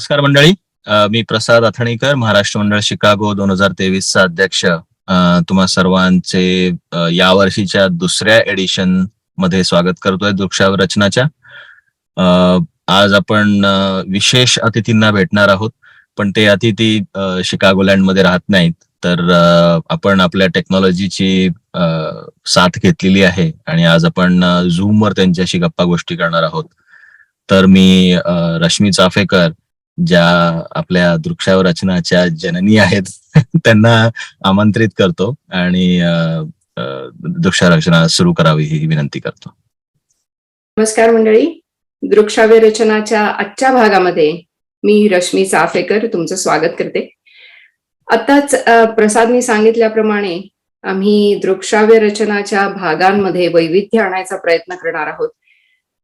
नमस्कार मंडळी. मी प्रसाद अथणीकर, महाराष्ट्र मंडळ शिकागो 2023 चा अध्यक्ष. तुम्हा सर्वांचे या वर्षीच्या दुसऱ्या एडिशन मध्ये स्वागत करतोय वृक्षावर रचनाच्या. आज आपण विशेष अतिथींना भेटणार आहोत, पण ते अतिथी शिकागोलँड मध्ये राहत नाहीत. तर आपण आपल्या टेक्नॉलॉजीची साथ घेतलेली आहे आणि आज आपण झूमवर त्यांच्याशी गप्पा गोष्टी करणार आहोत. तर मी रश्मी चाफेकर, ज्या आपल्या वृक्षावर रचनाच्या जननी आहेत, त्यांना आमंत्रित करतो आणि वृक्षावर रचना सुरू करावी ही विनंती करतो. नमस्कार मंडळी. वृक्षावर रचनाच्या आजच्या भागामध्ये मी रश्मी चाफेकर तुमचं स्वागत करते. आताच प्रसादनी सांगितल्याप्रमाणे आम्ही वृक्षावर रचनाच्या भागांमध्ये वैविध्य आणायचा प्रयत्न करणार आहोत.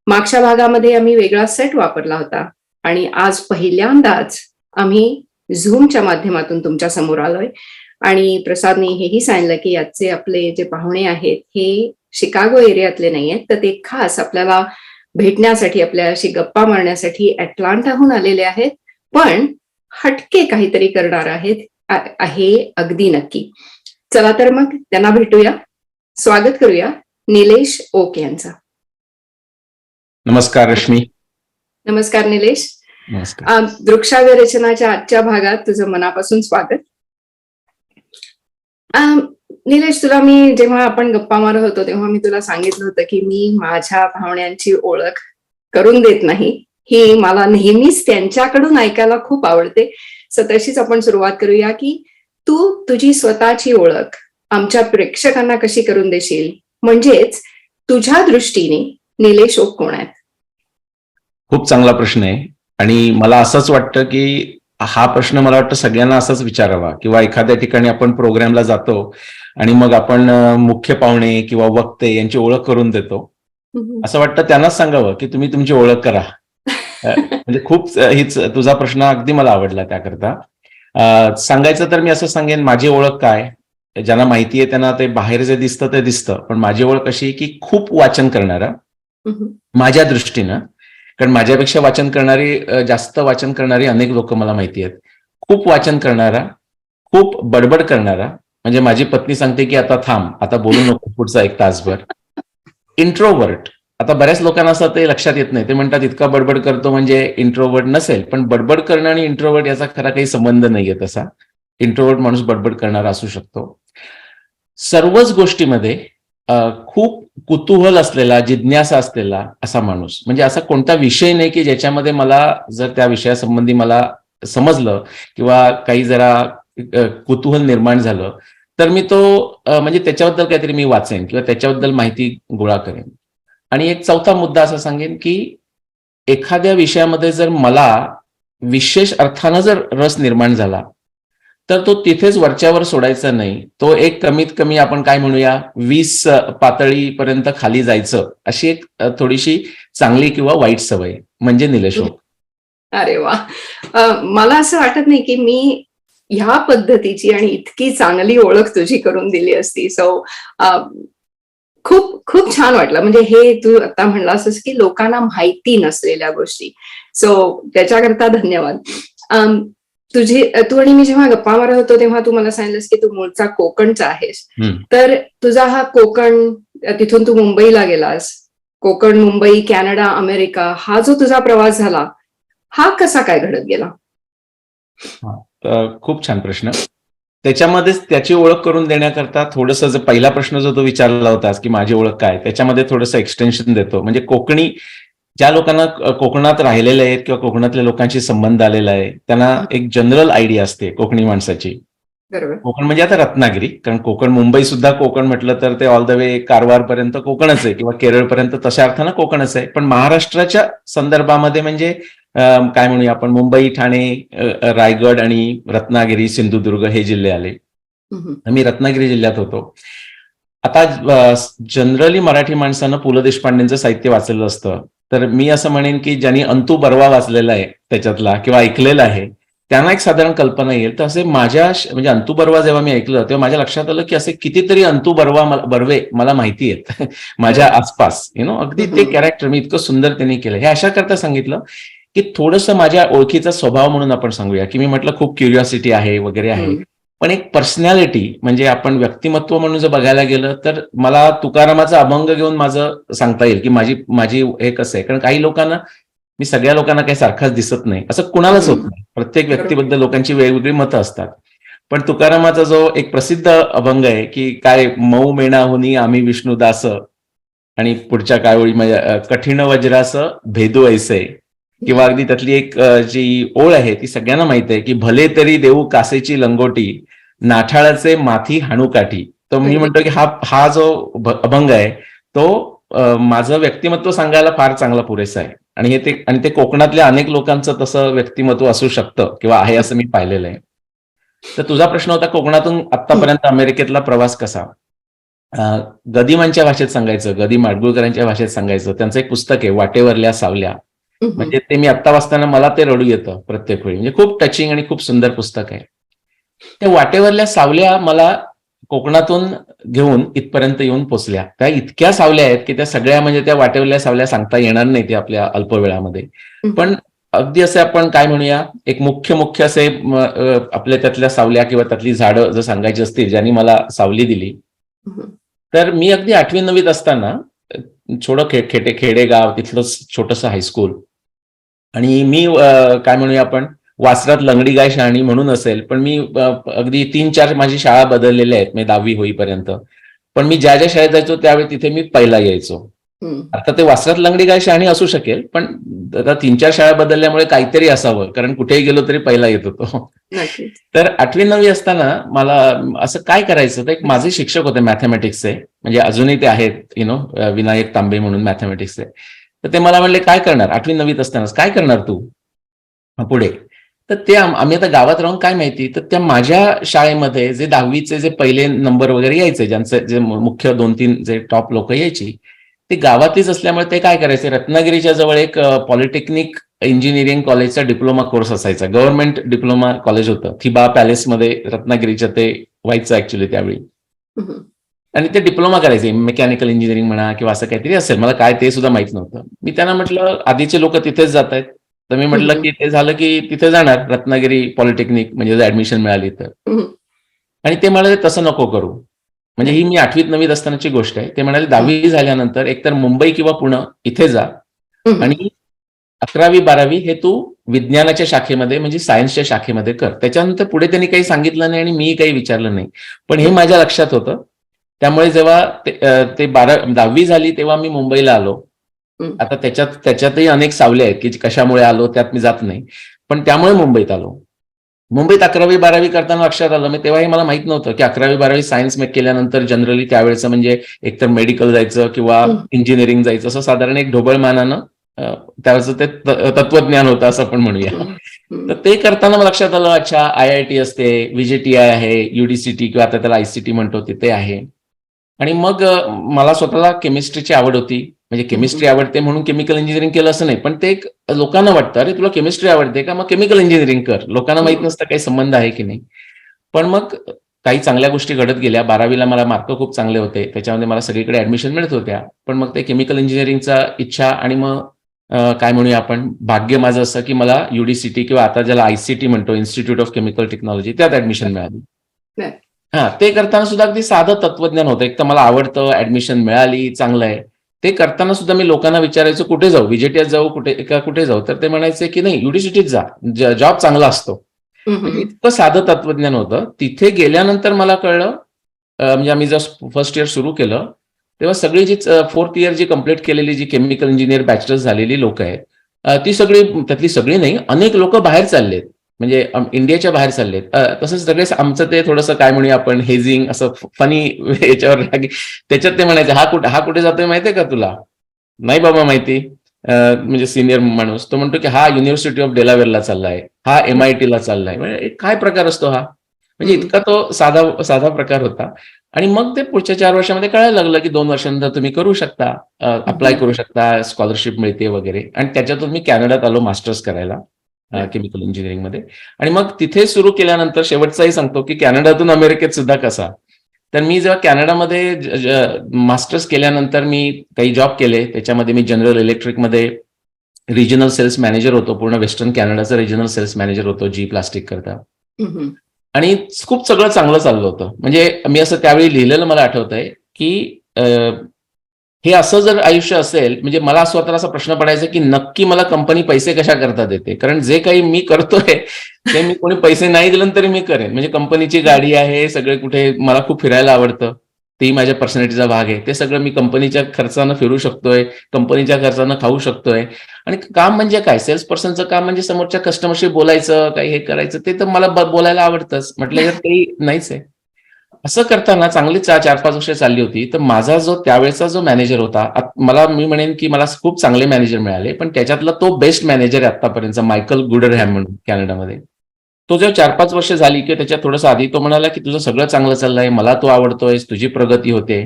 मागच्या भागामध्ये आम्ही वेगळा सेट वापरला होता आणि आज पहिल्यांदाच आम्ही झूमच्या माध्यमातून तुमच्या समोर आलोय. आणि प्रसादने हेही सांगितलं की आजचे आपले जे पाहुणे आहेत हे शिकागो एरियातले नाही आहेत, तर ते खास आपल्याला भेटण्यासाठी, आपल्याशी गप्पा मारण्यासाठी अटलांटाहून आलेले आहेत, पण हटके काहीतरी करणार आहेत आहे अगदी नक्की. चला तर मग त्यांना भेटूया. स्वागत करूया निलेश ओक यांचा. नमस्कार रश्मी. नमस्कार निलेश. नमस्कार. वृक्षावर रचनाच्या आजच्या भागात तुझं मनापासून स्वागत. निलेश, तुला मी जेव्हा आपण गप्पा मारत होतो तेव्हा मी तुला सांगितलं होतं की मी माझ्या पाहुण्यांची ओळख करून देत नाही, ही मला नेहमीच त्यांच्याकडून ऐकायला खूप आवडते. सो तशीच आपण सुरुवात करूया की तू तुझी स्वतःची ओळख आमच्या प्रेक्षकांना कशी करून देशील, म्हणजेच तुझ्या दृष्टीने निलेश ओक कोण आहेत? खूप चांगला प्रश्न आहे आणि मला असंच वाटतं की हा प्रश्न मला वाटतं सगळ्यांना असाच विचारावा, किंवा एखाद्या ठिकाणी आपण प्रोग्रामला जातो आणि मग आपण मुख्य पाहुणे किंवा वक्ते यांची ओळख करून देतो. असं वाटतं त्यांनाच सांगावं की तुम्ही तुमची ओळख करा. म्हणजे खूप हीच तुझा प्रश्न अगदी मला आवडला. त्याकरता सांगायचं तर मी असं सांगेन, माझी ओळख काय, ज्यांना माहिती आहे त्यांना ते बाहेर जे दिसतं ते दिसतं, पण माझी ओळख अशी की खूप वाचन करणारा, माझ्या दृष्टीनं, कारण माझ्यापेक्षा जास्त वाचन करणारी अनेक लोक मला माहिती आहेत. खूप वाचन करणारा, खूप बडबड करणारा, म्हणजे माझी पत्नी सांगते की आता थांब, आता बोलू नको पुढचा 1 तासभर. इंट्रोवर्ट. आता बऱ्याच लोकांना असं ते लक्षात येत नाही, ते म्हणतात इतका बडबड करतो म्हणजे इंट्रोवर्ट नसेल, पण बडबड करणं आणि इंट्रोवर्ट याचा खरा काही संबंध नाहीये तसा. इंट्रोवर्ट माणूस बडबड करणारा असू शकतो. सर्वच गोष्टीमध्ये खूप कुतूहल असलेला, जिज्ञासा असलेला असा माणूस. म्हणजे असा कोणता विषय नाही की ज्याच्यामध्ये मला, जर त्या विषयासंबंधी मला समजलं किंवा काही जरा कुतूहल निर्माण झालं तर मी तो म्हणजे त्याच्याबद्दल काहीतरी मी वाचेन किंवा त्याच्याबद्दल माहिती गोळा करेन. आणि एक चौथा मुद्दा असा सांगेन की एखाद्या विषयामध्ये जर मला विशेष अर्थानं जर रस निर्माण झाला तर तो तिथेच वरच्यावर सोडायचा नाही. तो एक कमीत कमी आपण काय म्हणूया 20 पातळीपर्यंत खाली जायचं, अशी एक थोडीशी चांगली किंवा वाईट सवय म्हणजे निलेश ओक. अरे वा. मला असं वाटत नाही की मी ह्या पद्धतीची आणि इतकी चांगली ओळख तुझी करून दिली असती. सो खूप खूप छान वाटलं. म्हणजे हे तू आता म्हणलास की लोकांना माहिती नसलेल्या गोष्टी, सो त्याच्याकरता धन्यवाद. तू आणि मी जेव्हा गप्पा मारत होतो तेव्हा तू मला सांगितलंस की तू मूळचा कोकणचा आहेस. तर तुझा हा कोकण, तिथून तू मुंबईला गेलास, कोकण, मुंबई, कॅनडा, अमेरिका, हा जो तुझा प्रवास झाला हा कसा काय घडत गेला? खूप छान प्रश्न. त्याच्यामध्येच त्याची ओळख करून देण्याकरता थोडंसं, पहिला प्रश्न जो तो विचारला होतास की माझी ओळख काय, त्याच्यामध्ये थोडंसं एक्सटेन्शन देतो. म्हणजे कोकणी, ज्या लोकांना कोकणात राहिलेले आहेत किंवा कोकणातल्या लोकांशी संबंध आलेला आहे त्यांना एक जनरल आयडिया असते कोकणी माणसाची. कोकण म्हणजे आता रत्नागिरी, कारण कोकण, मुंबई सुद्धा कोकण म्हटलं तर ते ऑल द वे कारवार पर्यंत कोकणच आहे किंवा केरळपर्यंत तशा अर्थानं कोकणच आहे. पण महाराष्ट्राच्या संदर्भामध्ये म्हणजे काय म्हणूया आपण, मुंबई, ठाणे, रायगड आणि रत्नागिरी, सिंधुदुर्ग हे जिल्हे आले. मी रत्नागिरी जिल्ह्यात होतो. आता जनरली मराठी माणसानं पु ल देशपांडेंचं साहित्य वाचलेलं असतं, तर मी असं म्हणेन की ज्यांनी अंतू बर्वा वाचलेला आहे त्याच्यातला किंवा ऐकलेला आहे त्यांना एक साधारण कल्पना येईल. तर असे म्हणजे अंतू बर्वा जेव्हा मी ऐकलं तेव्हा माझ्या लक्षात आलं की असे कितीतरी अंतू बर्वे मला माहिती आहेत माझ्या आसपास. अगदी ते कॅरेक्टर मी इतकं सुंदर त्यांनी केलं. हे अशा करता सांगितलं की थोडंसं माझ्या ओळखीचा स्वभाव म्हणून आपण सांगूया, की मी म्हटलं खूप क्युरिओसिटी आहे वगैरे आहे. पण एक पर्सनॅलिटी म्हणजे आपण व्यक्तिमत्व म्हणून जर बघायला गेलं तर मला तुकारामाचा अभंग घेऊन माझं सांगता येईल की माझी माझी हे कसं आहे. कारण काही लोकांना, मी सगळ्या लोकांना काही सारखाच दिसत नाही असं कुणालाच होत नाही. प्रत्येक व्यक्तीबद्दल लोकांची वेगवेगळी मतं असतात. पण तुकारामाचा जो एक प्रसिद्ध अभंग आहे की काय मऊ मेणाहुनी आम्ही विष्णुदास, आणि पुढच्या काळोळी म्हणजे कठीण वज्रास भेदू ऐसे, किंवा अगदी त्यातली एक जी ओळ आहे ती सगळ्यांना माहित आहे की भले तरी देऊ कासेची लंगोटी, नाठाळाचे माथी हाणू काठी. तर मी म्हणतो की हा जो अभंग आहे तो माझं व्यक्तिमत्व सांगायला फार चांगला पुरेसा आहे. आणि ते कोकणातल्या अनेक लोकांचं तसं व्यक्तिमत्व असू शकतं किंवा आहे असं मी पाहिलेलं आहे. तर तुझा प्रश्न होता कोकणातून आतापर्यंत अमेरिकेतला प्रवास कसा. गदिमांच्या भाषेत सांगायचं, गदी माडगुळकरांच्या भाषेत सांगायचं, त्यांचं एक पुस्तक आहे वाटेवरल्या सावल्या. म्हणजे ते मी आत्ता वाचताना मला ते रडू येतं प्रत्येक वेळी. म्हणजे खूप टचिंग आणि खूप सुंदर पुस्तक आहे. त्या वाटेवरल्या सावल्या मला कोकणातून घेऊन इथपर्यंत येऊन पोचल्या. त्या इतक्या सावल्या आहेत की त्या सगळ्या म्हणजे त्या वाटेवरल्या सावल्या सांगता येणार नाही ते आपल्या अल्पवेळामध्ये. पण अगदी असे आपण काय म्हणूया एक मुख्य असे आपल्या त्यातल्या सावल्या किंवा त्यातली झाडं जर सांगायची असतील ज्यांनी मला सावली दिली, तर मी अगदी 8वी-9वीत असताना खेडेगाव तिथलं छोटंसं हायस्कूल, आणि मी काय म्हणूया आपण वासरात लंगडी गाय शहाणी म्हणून असेल, पण मी अगदी 3-4 माझी शाळा बदललेल्या आहेत म्हणजे 10वी होईपर्यंत. पण मी ज्या शाळेत जायचो त्यावेळी तिथे मी पहिला यायचो. आता ते वासरात लंगडी गाय शहाणी असू शकेल, पण आता 3-4 शाळा बदलल्यामुळे काहीतरी असावं, कारण कुठेही गेलो तरी पहिला येत होतो. तर 8वी-9वी असताना मला असं काय करायचं, तर एक माझे शिक्षक होते मॅथमॅटिक्सचे, म्हणजे अजूनही ते आहेत विनायक तांबे म्हणून मॅथमॅटिक्सचे. तर ते मला म्हणले काय करणार 8वी-9वीत असतानाच, काय करणार तू पुढे. तर ते आम्ही आता गावात राहून काय माहिती, तर त्या माझ्या शाळेमध्ये जे 10वीचे जे पहिले नंबर वगैरे यायचे, ज्यांचे जे मुख्य 2-3 जे टॉप लोक यायची, ते गावातच असल्यामुळे ते काय करायचे, रत्नागिरीच्या जवळ एक पॉलिटेक्निक इंजिनिअरिंग कॉलेजचा डिप्लोमा कोर्स असायचा. गव्हर्नमेंट डिप्लोमा कॉलेज होतं थिबा पॅलेसमध्ये रत्नागिरीच्या, ते व्हायचं ऍक्च्युली त्यावेळी. आणि ते डिप्लोमा करायचे, मेकॅनिकल इंजिनिअरिंग म्हणा किंवा असं काहीतरी असेल, मला काय ते सुद्धा माहित नव्हतं. मी त्यांना म्हटलं आधीचे लोक तिथेच जात आहेत, तर मी म्हटलं की ते झालं की तिथे जाणार रत्नागिरी पॉलिटेक्निक, म्हणजे जर ऍडमिशन मिळाली तर. आणि ते म्हणाले तसं नको करू. म्हणजे ही मी 8वीत-9वीत असतानाची गोष्ट आहे. ते म्हणाले 10वी झाल्यानंतर एकतर मुंबई किंवा पुणे इथे जा, आणि 11वी-12वी हे तू विज्ञानाच्या शाखेमध्ये म्हणजे सायन्सच्या शाखेमध्ये कर. त्याच्यानंतर पुढे त्यांनी काही सांगितलं नाही आणि मी काही विचारलं नाही, पण हे माझ्या लक्षात होतं. त्यामुळे जेव्हा ते 10वी झाली तेव्हा मी मुंबईला आलो. आता त्याच्यातही अनेक सावले आहेत की कशामुळे आलो त्यात मी जात नाही, पण त्यामुळे मुंबईत आलो. मुंबईत 11वी-12वी करताना लक्षात आलं, मी तेव्हाही मला माहित नव्हतं की 11वी-12वी सायन्स केल्यानंतर जनरली त्यावेळेचं म्हणजे एकतर मेडिकल जायचं किंवा इंजिनिअरिंग जायचं, असं साधारण एक ढोबळमानानं त्यावेळेचं ते तत्वज्ञान होतं असं आपण म्हणूया. तर ते करताना मला लक्षात आलं, अच्छा IIT असते, VJTI आहे, UDCT किंवा आता त्याला ICT म्हणतो तिथे आहे. आणि मग मला स्वतःला केमिस्ट्रीची आवड होती, म्हणजे केमिस्ट्री आवडते म्हणून केमिकल इंजिनिअरिंग केलं असं नाही, पण ते एक लोकांना वाटतं अरे तुला केमिस्ट्री आवडते का, मग केमिकल इंजिनिअरिंग कर. लोकांना माहित नसतं काही संबंध आहे की नाही. पण मग काही चांगल्या गोष्टी घडत गेल्या. 12वीला मला मार्क खूप चांगले होते, त्याच्यामध्ये मला सगळीकडे ऍडमिशन मिळत होत्या. पण मग ते केमिकल इंजिनिअरिंगचा इच्छा आणि मग काय म्हणूया आपण भाग्य माझं असं की मला UDCT किंवा आता ज्याला ICT म्हणतो, इन्स्टिट्यूट ऑफ केमिकल टेक्नॉलॉजी, त्यात ऍडमिशन मिळाली. ते करताना सुद्धा अगदी साधं तत्वज्ञान होतं. एक तर मला आवडतं, ऍडमिशन मिळाली, चांगलं आहे. ते करताना सुद्धा मी लोकांना विचारायचो कुठे जाऊ, VJTI जाऊ, कुठे जाऊ, तर ते म्हणायचे की नाही UDCTच जा, जॉब चांगला असतो. इतकं साधं तत्वज्ञान होतं. तिथे गेल्यानंतर मला कळलं, म्हणजे आम्ही जर फर्स्ट इयर सुरू केलं तेव्हा सगळी जी 4th इयर जी कंप्लीट केलेली जी केमिकल इंजिनियर बॅचलर्स झालेली लोक आहेत, ती सगळी, त्यातली सगळी नाही, अनेक लोक बाहेर चाललेत, म्हणजे इंडियाच्या बाहेर चाललेत. तसंच सगळे आमचं ते थोडंसं काय म्हणूया आपण हेझिंग असं फनी याच्यावर, त्याच्यात ते म्हणायचे हा कुठे जातोय माहितीये का तुला. नाही बाबा माहिती. म्हणजे सिनियर माणूस तो म्हणतो की हा युनिव्हर्सिटी ऑफ डेलावेअरला चाललाय, हा MIT ला चाललाय. म्हणजे काय प्रकार असतो हा, म्हणजे इतका तो साधा प्रकार होता. आणि मग ते पुढच्या 4 वर्षामध्ये कळायला लागलं की 2 वर्षानंतर तुम्ही करू शकता, अप्लाय करू शकता, स्कॉलरशिप मिळते वगैरे. आणि त्याच्यातून मी कॅनडात आलो मास्टर्स करायला केमिकल इंजिनिअरिंग मध्ये. आणि मग तिथे सुरू केल्यानंतर शेवटचाही सांगतो की कॅनडातून अमेरिकेत सुद्धा कसा. तर मी जेव्हा कॅनडामध्ये मास्टर्स केल्यानंतर मी काही जॉब केले, त्याच्यामध्ये मी जनरल इलेक्ट्रिकमध्ये रिजनल सेल्स मॅनेजर होतो, पूर्ण वेस्टर्न कॅनडाचा रिजनल सेल्स मॅनेजर होतो जी प्लास्टिक करता. आणि खूप सगळं चांगलं चाललं होतं. म्हणजे मी असं त्यावेळी लिहिलेलं मला आठवतंय की हे असं जर आयुष्य असेल, म्हणजे मला स्वतःला असा प्रश्न पडायचा की नक्की मला कंपनी पैसे कशा करता देते, कारण जे काही मी करतोय ते मी कोणी पैसे नाही दिलं तरी मी करेन. म्हणजे कंपनीची गाडी आहे, सगळे कुठे मला खूप फिरायला आवडतं, तेही माझ्या पर्सनॅलिटीचा भाग आहे. ते सगळं मी कंपनीच्या खर्चानं फिरू शकतोय, कंपनीच्या खर्चानं खाऊ शकतोय. आणि काम म्हणजे काय, सेल्स पर्सनचं काम म्हणजे समोरच्या कस्टमरशी बोलायचं, काही हे करायचं, ते तर मला बोलायला आवडतंच. म्हटलं यार काही नाहीच आहे. असं करताना चांगली 4-5 वर्ष चालली होती. तर माझा जो त्यावेळेचा जो मॅनेजर होता, मी म्हणेन की मला खूप चांगले मॅनेजर मिळाले, पण त्याच्यातला तो बेस्ट मॅनेजर आहे आतापर्यंतचा, मायकल गुडरहॅम म्हणून कॅनडामध्ये. तो जेव्हा 4-5 वर्ष झाली की त्याच्यात थोडंसं आधी तो म्हणाला की तुझं सगळं चांगलं चाललंय, मला तू आवडतोयस, तुझी प्रगती होते,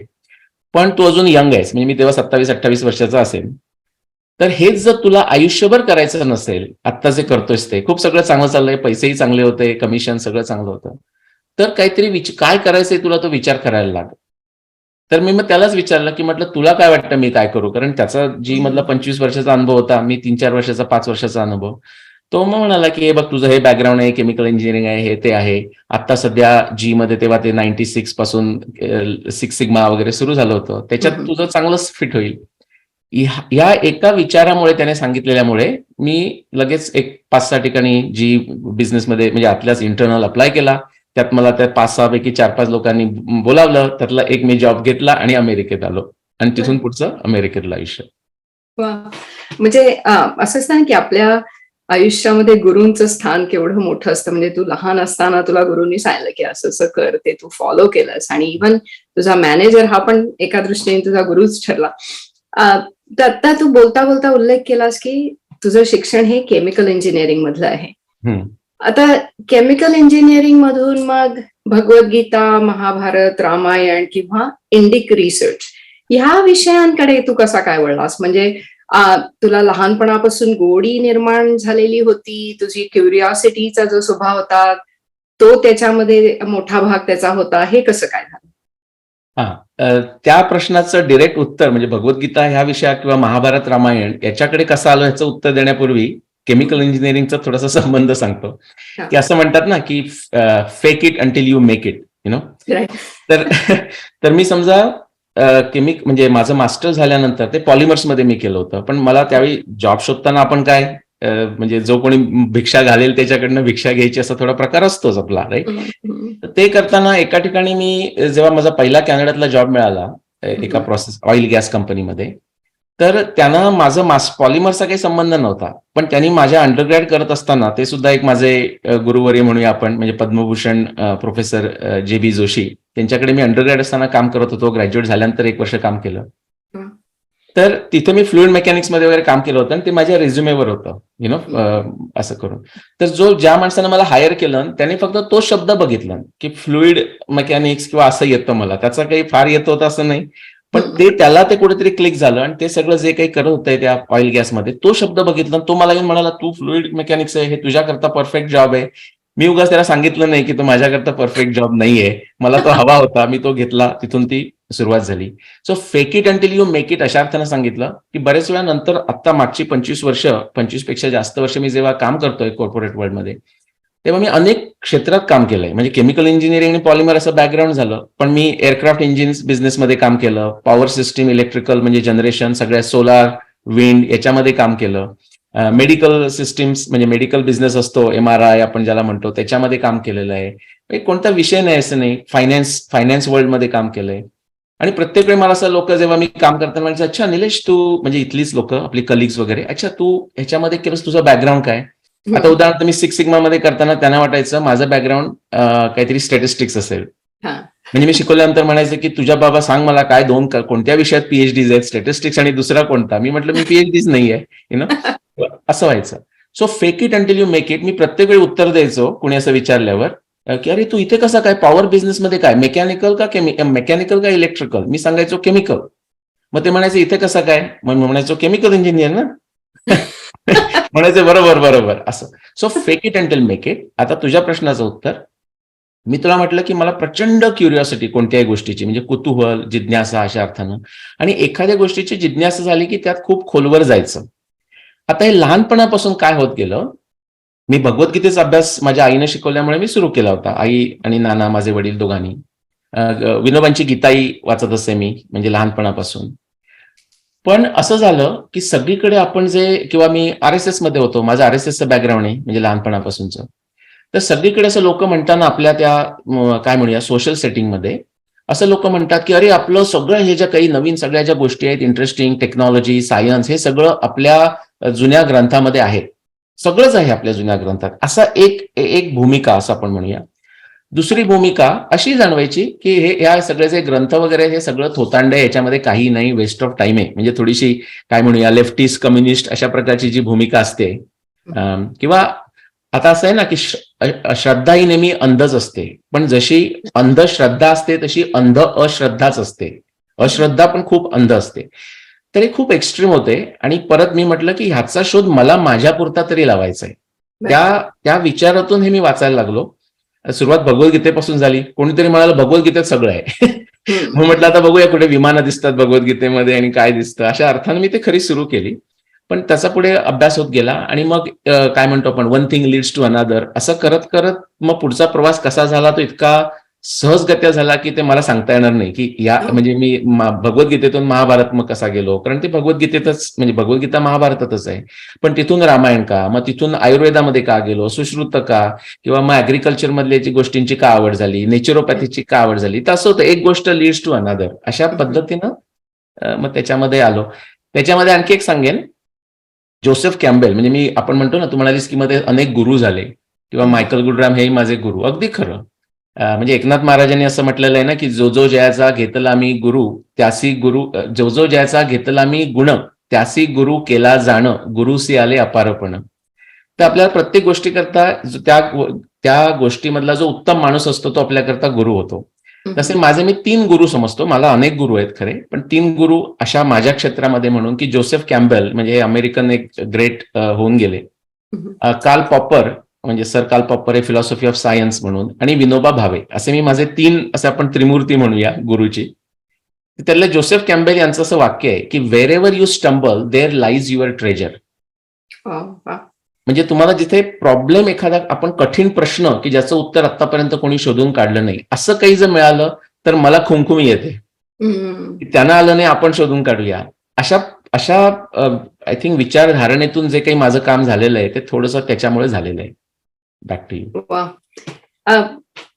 पण तू अजून यंग आहेस. म्हणजे मी तेव्हा 27-28 वर्षाचा असेल. तर हेच जर तुला आयुष्यभर करायचं नसेल, आत्ता जे करतोयस ते खूप सगळं चांगलं चाललंय, पैसेही चांगले होते, कमिशन सगळं चांगलं होतं, तर काहीतरी काय करायचंय तुला तो विचार करायला लाग. तर मी मग त्यालाच विचारलं की म्हटलं तुला काय वाटतं मी काय करू, कारण त्याचा जी मधला 25 वर्षाचा अनुभव होता, मी 3-4 वर्षाचा 5 वर्षाचा अनुभव. तो मग म्हणाला की हे बघ तुझं हे बॅकग्राऊंड आहे, केमिकल इंजिनिअरिंग आहे, हे ते आहे. आता सध्या जी मध्ये तेव्हा ते 96 पासून 6 सिग्मा वगैरे सुरू झालं होतं, त्याच्यात तुझं चांगलंच फिट होईल. या एका विचारामुळे त्याने सांगितलेल्यामुळे मी लगेच एक 5-6 ठिकाणी जी बिझनेसमध्ये म्हणजे आतल्याच इंटरनल अप्लाय केला. त्यात मला त्या 5-6 पैकी 4-5 लोकांनी बोलावलं. त्यातला एक मी जॉब घेतला आणि अमेरिकेत आलो. आणि तिथून पुढचं अमेरिकेतलं आयुष्य. म्हणजे असं असतं ना की आपल्या आयुष्यामध्ये गुरूंचं स्थान केवढं मोठं असतं. म्हणजे तू लहान असताना तुला गुरूंनी सांगितलं की असं असं कर, ते तू फॉलो केलंस, आणि इव्हन तुझा मॅनेजर हा पण एका दृष्टीने तुझा गुरुच ठरला. तर आता तू बोलता बोलता उल्लेख केलास की तुझं शिक्षण हे केमिकल इंजिनिअरिंग मधलं आहे. आता केमिकल इंजिनिअरिंग मधून मग भगवद्गीता, महाभारत, रामायण किंवा इंडिक रिसर्च ह्या विषयांकडे तू कसा काय वळलास? म्हणजे तुला लहानपणापासून गोडी निर्माण झालेली होती, तुझी क्युरिओसिटीचा जो स्वभाव होता तो त्याच्यामध्ये मोठा भाग त्याचा होता, हे कसं काय झालं? त्या प्रश्नाचं डिरेक्ट उत्तर म्हणजे भगवद्गीता ह्या विषया किंवा महाभारत, रामायण याच्याकडे कसं आलं ह्याचं उत्तर देण्यापूर्वी केमिकल इंजिनिअरिंगचा थोडासा संबंध सांगतो. की असं म्हणतात ना की fake it until you make it, you know. तर मी समजा म्हणजे माझं मास्टर झाल्यानंतर ते पॉलिमर्समध्ये मी केलं होतं, पण मला त्यावेळी जॉब शोधताना आपण काय म्हणजे जो कोणी भिक्षा घालेल त्याच्याकडनं भिक्षा घ्यायची असा थोडा प्रकार असतोच आपला, राईट. तर ते करताना एका ठिकाणी मी जेव्हा माझा पहिला कॅनडातला जॉब मिळाला एका प्रोसेस ऑइल गॅस कंपनीमध्ये, तर त्यानं माझं पॉलिमरचा काही संबंध नव्हता, पण त्यांनी माझ्या अंडरग्रॅड करत असताना ते सुद्धा एक माझे गुरुवर्य म्हणूया आपण, म्हणजे पद्मभूषण प्रोफेसर JB जोशी, त्यांच्याकडे मी अंडरग्रॅड असताना काम करत होतो. ग्रॅज्युएट झाल्यानंतर 1 वर्ष काम केलं. तर तिथे मी फ्लुइड मेकॅनिक्समध्ये वगैरे काम केलं होतं आणि ते माझ्या रिझ्युमेवर होतं, यु नो, असं करून. तर ज्या माणसानं मला हायर केलं त्याने फक्त तो शब्द बघितला की फ्लुइड मेकॅनिक्स किंवा असं येतं मला, त्याचं काही फार येत होतं असं नाही, पण त्याला ते कुठेतरी क्लिक झालं आणि ते सगळं जे काही करत होतंय त्या ऑइल गॅसमध्ये तो शब्द बघितला, तो मला येऊन म्हणाला तू फ्लुइड मेकॅनिक्स आहे, हे तुझ्याकरता परफेक्ट जॉब आहे. मी उगाच त्याला सांगितलं नाही की तो माझ्याकरता परफेक्ट जॉब नाहीये, मला तो हवा होता, मी तो घेतला, तिथून ती सुरुवात झाली. So fake it until you make it अशा अर्थानं सांगितलं की बरेच वेळा नंतर आता मागची 25 पेक्षा जास्त वर्ष मी जेव्हा काम करतोय कॉर्पोरेट वर्ल्डमध्ये, तेव्हा मी अनेक क्षेत्रात काम केलंय. म्हणजे केमिकल इंजिनिअरिंग आणि पॉलिमर असं बॅकग्राऊंड झालं, पण मी एअरक्राफ्ट इंजिन्स बिझनेसमध्ये काम केलं, पॉवर सिस्टीम, इलेक्ट्रिकल म्हणजे जनरेशन, सगळ्या सोलार, विंड याच्यामध्ये काम केलं. मेडिकल सिस्टीम्स म्हणजे मेडिकल बिझनेस असतो, MRI आपण ज्याला म्हणतो, त्याच्यामध्ये काम केलेलं आहे. कोणता विषय नाही असं नाही. फायनान्स वर्ल्डमध्ये काम केलंय. आणि प्रत्येक वेळी मला असं लोक जेव्हा मी काम करताना म्हणजे अच्छा निलेश तू, म्हणजे इथलीच लोक आपली कलिग्स वगैरे, अच्छा तू ह्याच्यामध्ये केलंस, तुझं बॅकग्राऊंड काय? आता उदाहरणार्थ मी 6 सिग्मामध्ये करताना त्यांना वाटायचं माझं बॅकग्राऊंड काहीतरी स्टॅटिस्टिक्स असेल. म्हणजे मी शिकवल्यानंतर म्हणायचं की तुझ्या बाबा सांग मला काय कोणत्या विषयात PhDs आहेत, स्टॅटिस्टिक्स आणि दुसरा कोणता? मी म्हटलं मी PhDs नाहीये, यु नो, असं व्हायचं. So fake it until you make it. मी प्रत्येक वेळी उत्तर द्यायचो कुणी असं विचारल्यावर की अरे तू इथे कसा काय, पॉवर बिझनेसमध्ये काय, मेकॅनिकल का इलेक्ट्रिकल? मी सांगायचो केमिकल. मग ते म्हणायचं इथे कसं काय? मग म्हणायचो केमिकल इंजिनियर ना. म्हणायचे बरोबर असं. So fake it until make it. आता तुझ्या प्रश्नाचं उत्तर, मी तुला म्हटलं की मला प्रचंड क्युरिओसिटी कोणत्याही गोष्टीची, म्हणजे कुतूहल, जिज्ञासा अशा अर्थानं, आणि एखाद्या गोष्टीची जिज्ञासा झाली की त्यात खूप खोलवर जायचं. आता हे लहानपणापासून काय होत गेलं, मी भगवद्गीतेचा अभ्यास माझ्या आईने शिकवल्यामुळे मी सुरू केला होता. आई आणि नाना, माझे वडील दोघांनी. विनोबांची गीताई वाचत असे मी, म्हणजे लहानपणापासून. पण असं झालं की सगळीकडे आपण जे, किंवा मी RSS मध्ये होतो, माझं RSSचं बॅकग्राऊंड आहे म्हणजे लहानपणापासूनचं. तर सगळीकडे असं लोक म्हणताना आपल्या त्या काय म्हणूया सोशल सेटिंगमध्ये असं लोक म्हणतात की अरे आपलं सगळं हे ज्या काही नवीन सगळ्या ज्या गोष्टी आहेत, इंटरेस्टिंग, टेक्नॉलॉजी, सायन्स, हे सगळं आपल्या जुन्या ग्रंथामध्ये आहे, सगळंच आहे आपल्या जुन्या ग्रंथात. असा एक भूमिका असं आपण म्हणूया. दुसरी भूमिका अशी जाणवायची की हे या सगळे जे ग्रंथ वगैरे हे सगळं थोतांड आहे, याच्यामध्ये काही नाही, वेस्ट ऑफ टाइम आहे. म्हणजे थोडीशी काय म्हणूया लेफ्टिस्ट, कम्युनिस्ट अशा प्रकारची जी भूमिका असते, किंवा आता असं आहे ना की श्रद्धा ही नेहमी अंधच असते, पण जशी अंधश्रद्धा असते तशी अंध अश्रद्धाच असते. अश्रद्धा पण खूप अंध असते. तर हे खूप एक्स्ट्रीम होते. आणि परत मी म्हटलं की ह्याचा शोध मला माझ्यापुरता तरी लावायचा आहे. त्या विचारातून हे मी वाचायला लागलो. सुरुवात भगवद्गीतेपासून झाली. कोणीतरी म्हणाला भगवद्गीतेत सगळं आहे. मग म्हटलं आता बघूया कुठे विमानं दिसतात भगवद्गीतेमध्ये आणि काय दिसतं, अशा अर्थाने मी ते खरी सुरू केली. पण त्याचा पुढे अभ्यास होत गेला आणि मग काय म्हणतो आपण, one thing leads to another, असं करत करत मग पुढचा प्रवास कसा झाला तो इतका सहजगत्या झाला की ते मला सांगता येणार नाही की या म्हणजे मी भगवद्गीतेतून महाभारत मग कसा गेलो, कारण ते भगवद्गीतेतच, म्हणजे भगवद्गीता महाभारतातच आहे. पण तिथून रामायण का, मग तिथून आयुर्वेदामध्ये का गेलो, सुश्रुत का, किंवा मग ऍग्रिकल्चर मधल्या गोष्टींची का आवड झाली, नेचरोपॅथीची का आवड झाली. तर असं होतं, एक गोष्ट लीड्स टू अनदर, अशा पद्धतीनं मग त्याच्यामध्ये आलो. त्याच्यामध्ये आणखी एक सांगेन, जोसेफ कॅम्बेल, म्हणजे आपण म्हणतो ना, तू म्हणालीस की मध्ये अनेक गुरु झाले, किंवा मायकल गुडराम हेही माझे गुरु. अगदी खरं. म्हणजे एकनाथ महाराजांनी असं म्हटलेलं आहे ना की जो जो जयाचा घेतला मी गुरु त्यासी गुरु, जो जो जयाचा घेतला मी गुण त्यासी गुरु केला जाण, गुरुसी आले अपारपण. तर आपल्याला प्रत्येक गोष्टी करता त्या गोष्टीमधला जो उत्तम माणूस असतो तो आपल्याकरता गुरु होतो. तसे माझे मी 3 गुरु समजतो. मला अनेक गुरु आहेत खरे, पण 3 गुरु अशा माझ्या क्षेत्रामध्ये म्हणून की जोसेफ कॅम्बेल, म्हणजे हे अमेरिकन एक ग्रेट होऊन गेले. कार्ल पॉपर, म्हणजे सर कार्ल पॉपर हे फिलॉसॉफी ऑफ सायन्स म्हणून, आणि विनोबा भावे, असे मी माझे 3 असे आपण त्रिमूर्ती म्हणूया गुरुची. त्यातले जोसेफ कॅम्बेल यांचं असं वाक्य आहे की wherever you stumble there lies your treasure. म्हणजे तुम्हाला जिथे प्रॉब्लेम, एखादा आपण कठीण प्रश्न की ज्याचं उत्तर आतापर्यंत कोणी शोधून काढलं नाही, असं काही जर मिळालं तर मला खुमखुमी येते. त्यांना आलं नाही, आपण शोधून काढूया. अशा आय थिंक विचारधारणेतून जे काही माझं काम झालेलं आहे ते थोडंसं त्याच्यामुळे झालेलं आहे. Back to you. वा,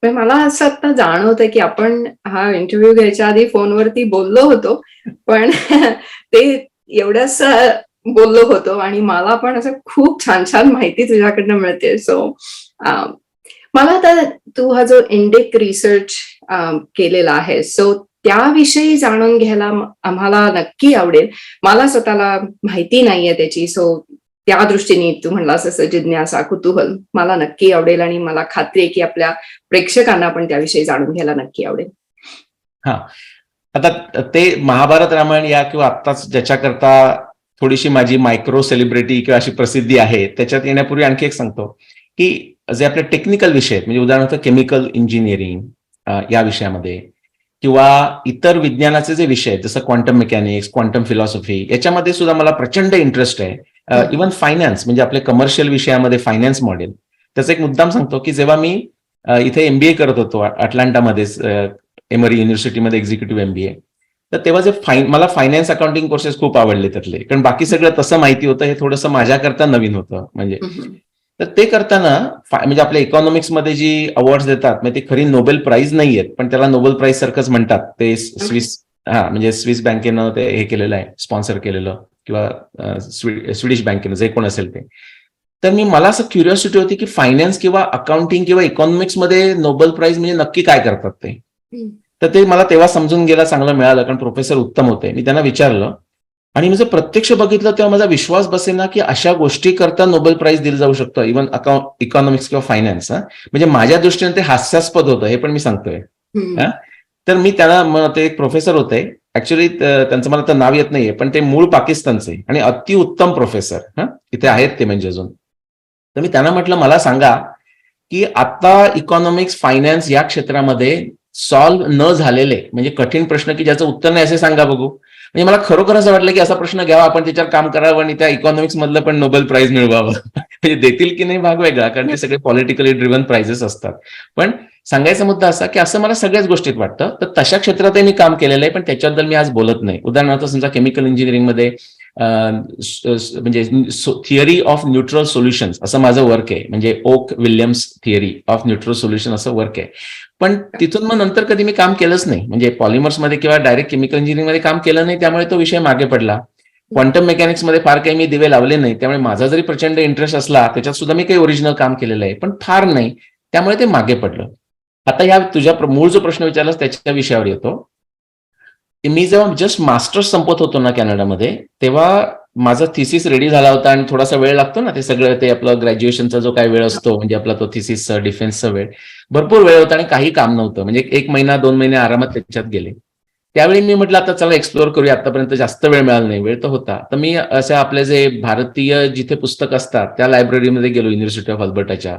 मला असं आता जाणवतं की आपण हा इंटरव्ह्यू घ्यायच्या आधी फोनवरती बोललो होतो, पण ते एवढंच बोललो होतो आणि मला पण असं खूप छान छान माहिती तुझ्याकडनं मिळते. सो मला आता तू हा जो इंडेक रिसर्च केलेला आहे, सो त्याविषयी जाणून घ्यायला आम्हाला नक्की आवडेल. मला स्वतःला माहिती नाहीये त्याची, सो त्या दृष्टीने तू म्हणलास असं जिज्ञासा, कुतूहल मला नक्की आवडेल आणि मला खात्री आहे की आपल्या प्रेक्षकांना पण त्याविषयी जाणून घ्यायला नक्की आवडेल. हा, आता ते महाभारत रामायण या किंवा आत्ताच ज्याच्याकरता थोडीशी माझी मायक्रो सेलिब्रिटी किंवा अशी प्रसिद्धी आहे, त्याच्यात येण्यापूर्वी आणखी एक सांगतो की जे आपले टेक्निकल विषय आहेत, म्हणजे उदाहरणार्थ केमिकल इंजिनिअरिंग या विषयामध्ये, किंवा इतर विज्ञानाचे जे विषय आहेत जसं क्वांटम मेकॅनिक्स, क्वांटम फिलॉसॉफी, याच्यामध्ये सुद्धा मला प्रचंड इंटरेस्ट आहे. इव्हन फायनान्स, म्हणजे आपले कमर्शियल विषयामध्ये फायनान्स मॉडेल. त्याचा एक मुद्दाम सांगतो की जेव्हा मी इथे MBA करत होतो अटलांटामध्येच, एमरी युनिव्हर्सिटीमध्ये एक्झिक्युटिव्ह MBA, तर तेव्हा जे मला फायनान्स अकाउंटिंग कोर्सेस खूप आवडले त्यातले, कारण बाकी सगळं तसं माहिती होतं, हे थोडंसं माझ्याकरता नवीन होतं. म्हणजे तर ते करताना म्हणजे आपल्या इकॉनॉमिक्समध्ये जी अवॉर्ड्स देतात, म्हणजे ती खरी नोबेल प्राइज नाही आहेत, पण त्याला नोबेल प्राइज सारखंच म्हणतात. ते म्हणजे स्विस बँकेनं ते हे केलेलं आहे, स्पॉन्सर केलेलं, किंवा स्वीडिश बँकेनं, जे कोण असेल ते. तर मला असं क्युरिओसिटी होती की फायनान्स किंवा अकाउंटिंग किंवा इकॉनॉमिक्समध्ये नोबेल प्राइज म्हणजे नक्की काय करतात ते. तर ते मला तेव्हा समजून गेला, चांगलं मिळालं, कारण प्रोफेसर उत्तम होते. मी त्यांना विचारलं आणि मी जर प्रत्यक्ष बघितलं तेव्हा माझा विश्वास बसेना की अशा गोष्टी करता नोबेल प्राइज दिलं जाऊ शकतं, इव्हन इकॉनॉमिक्स किंवा फायनान्स. म्हणजे माझ्या दृष्टीने ते हास्यास्पद होतं, हे पण मी सांगतोय. तर मी त्यांना, ते एक प्रोफेसर होते, ऍक्च्युली त्यांचं मला तर नाव येत नाहीये, पण ते मूळ पाकिस्तानचे आणि अतिउत्तम प्रोफेसर इथे आहेत ते, म्हणजे अजून. तर मी त्यांना म्हटलं, मला सांगा की आता इकॉनॉमिक्स, फायनान्स या क्षेत्रामध्ये सॉल्व्ह न झालेले, म्हणजे कठीण प्रश्न की ज्याचं उत्तर नाही, असे सांगा बघू. म्हणजे मला खरोखर असं वाटलं की असा प्रश्न घ्यावा, आपण त्याच्यावर काम करावं आणि त्या इकॉनॉमिक्स मधलं पण नोबेल प्राइज मिळवावं. म्हणजे देतील की नाही भाग वेगळा, कारण ते सगळे पॉलिटिकली ड्रिव्हन प्राइजेस असतात. पण सांगायचा मुद्दा असा की असं मला सगळ्याच गोष्टीत वाटतं. तर तशा क्षेत्रातही मी काम केलेलं आहे, पण त्याच्याबद्दल मी आज बोलत नाही. उदाहरणार्थ समजा केमिकल इंजिनिअरिंगमध्ये म्हणजे थिअरी ऑफ न्यूट्रल सोल्युशन्स असं माझं वर्क आहे, म्हणजे oak Williams theory of neutral solution असं वर्क आहे. पण तिथून मग नंतर कधी मी काम केलंच नाही, म्हणजे पॉलिमर्समध्ये किंवा डायरेक्ट केमिकल इंजिनिअरिंगमध्ये काम केलं नाही, त्यामुळे तो विषय मागे पडला. क्वांटम मेकॅनिक्समध्ये फार काही मी दिवे लावले नाही, त्यामुळे माझा जरी प्रचंड इंटरेस्ट असला त्याच्यात सुद्धा मी काही ओरिजिनल काम केलेलं आहे, पण फार नाही, त्यामुळे ते मागे पडलं. आता या तुझ्या मूळ जो प्रश्न विचारलास त्याच्या विषयावर येतो. मी जेव्हा जस्ट मास्टर्स संपत होतो ना कॅनडामध्ये, तेव्हा माझा थिसिस रेडी झाला होता आणि थोडासा वेळ लागतो ना, ते सगळं ते आपलं ग्रॅज्युएशनचा जो काही वेळ असतो, म्हणजे आपला तो थिसिसचा डिफेन्सचा वेळ, भरपूर वेळ होता आणि काही काम नव्हतं, म्हणजे 1 महिना 2 महिने आरामात त्याच्यात गेले. त्यावेळी मी म्हटलं आता चला एक्सप्लोअर करूया, आतापर्यंत जास्त वेळ मिळाला नाही, वेळ तर होता. तर मी असे आपले जे भारतीय जिथे पुस्तक असतात त्या लायब्ररीमध्ये गेलो, युनिव्हर्सिटी ऑफ अल्बर्टाच्या,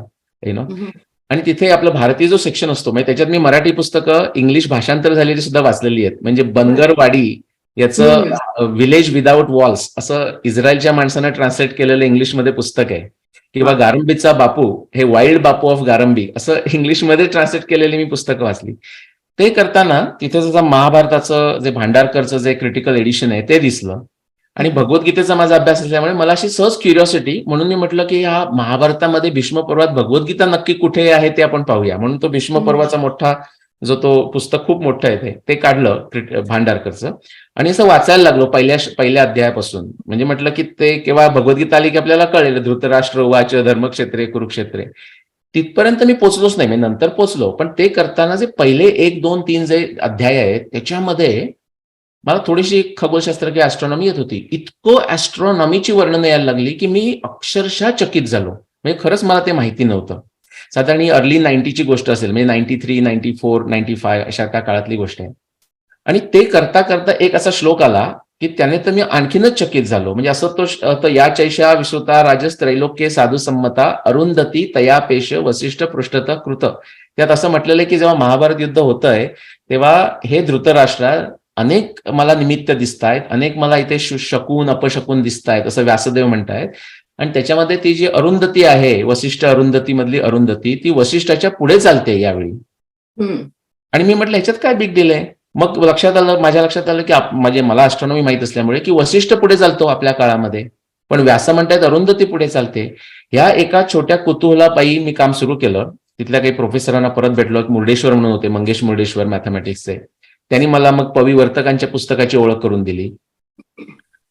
आणि तिथे आपलं भारतीय जो सेक्शन असतो, म्हणजे त्याच्यात मी मराठी पुस्तकं इंग्लिश भाषांतर झालेली सुद्धा वाचलेली आहेत. म्हणजे बनगरवाडी याचं विलेज विदाऊट वॉल्स असं इस्रायलच्या माणसानं ट्रान्सलेट केलेलं इंग्लिशमध्ये पुस्तक आहे, किंवा गारंबीचा बापू, हे वाईल्ड बापू ऑफ गारंबी असं इंग्लिशमध्ये ट्रान्सलेट केलेली मी पुस्तकं वाचली. ते करताना तिथे जसं महाभारताचं जे भांडारकरचं जे क्रिटिकल एडिशन आहे ते दिसलं, आणि भगवद्गीतेचा माझा अभ्यास असल्यामुळे मला अशी सहज क्युरिओसिटी, म्हणून मी म्हटलं की हा महाभारतामध्ये भीष्म पर्वात भगवद्गीता नक्की कुठे आहे ते आपण पाहूया. म्हणून तो भीष्म पर्वाचा मोठा जो तो पुस्तक खूप मोठं आहे ते काढलं भांडारकरचं, आणि असं वाचायला लागलो पहिल्या अध्यायापासून. म्हणजे म्हटलं की ते केव्हा भगवद्गीता आली की आपल्याला कळेल, धृतराष्ट्र उवाच धर्मक्षेत्रे कुरुक्षेत्रे, तिथपर्यंत मी पोचलोच नाही. मी नंतर पोचलो, पण ते करताना जे पहिले 1, 2, 3 जे अध्याय आहेत त्याच्यामध्ये मला थोडीशी खगोलशास्त्र किंवा ऍस्ट्रॉनॉमी येत होती. इतकं ऍस्ट्रॉनॉमीची वर्णनं यायला लागली की मी अक्षरशः चकित झालो. म्हणजे खरंच मला ते माहिती नव्हतं. साधारण अर्ली 90ची गोष्ट असेल, म्हणजे 93, 94, 95 अशा त्या काळातली गोष्ट आहे. आणि ते करता करता एक असा श्लोक आला की त्याने तर मी आणखीनच चकित झालो. म्हणजे असं तो या चैषा विश्रुता राजस त्रैलोक्य साधू संमता अरुंधती तयापेश वसिष्ठ पृष्ठत कृत. त्यात असं म्हटलेलं आहे की जेव्हा महाभारत युद्ध होतंय तेव्हा हे धृतराष्ट्र अनेक मला निमित्त दिसत आहेत, अनेक मला इथे शकून अपशकून दिसत आहेत असं व्यासदेव म्हणतायत. आणि त्याच्यामध्ये ती जी अरुंधती आहे, वसिष्ठ अरुंधती मधली अरुंधती, ती वसिष्ठाच्या पुढे चालते यावेळी. आणि मी म्हटलं ह्याच्यात काय बिग डील आहे. मग माझ्या लक्षात आलं की म्हणजे मला ॲस्ट्रॉनॉमी माहित असल्यामुळे की वसिष्ठ पुढे चालतो आपल्या काळामध्ये, पण व्यास म्हणतायत अरुंधती पुढे चालते. ह्या एका छोट्या कुतूहलापायी मी काम सुरू केलं. तिथल्या काही प्रोफेसरांना परत भेटलो, मुर्डेश्वर म्हणून होते, मंगेश मुर्डेश्वर मॅथमॅटिक्सचे. त्यांनी मला मग पविवर्तकांच्या पुस्तकाची ओळख करून दिली.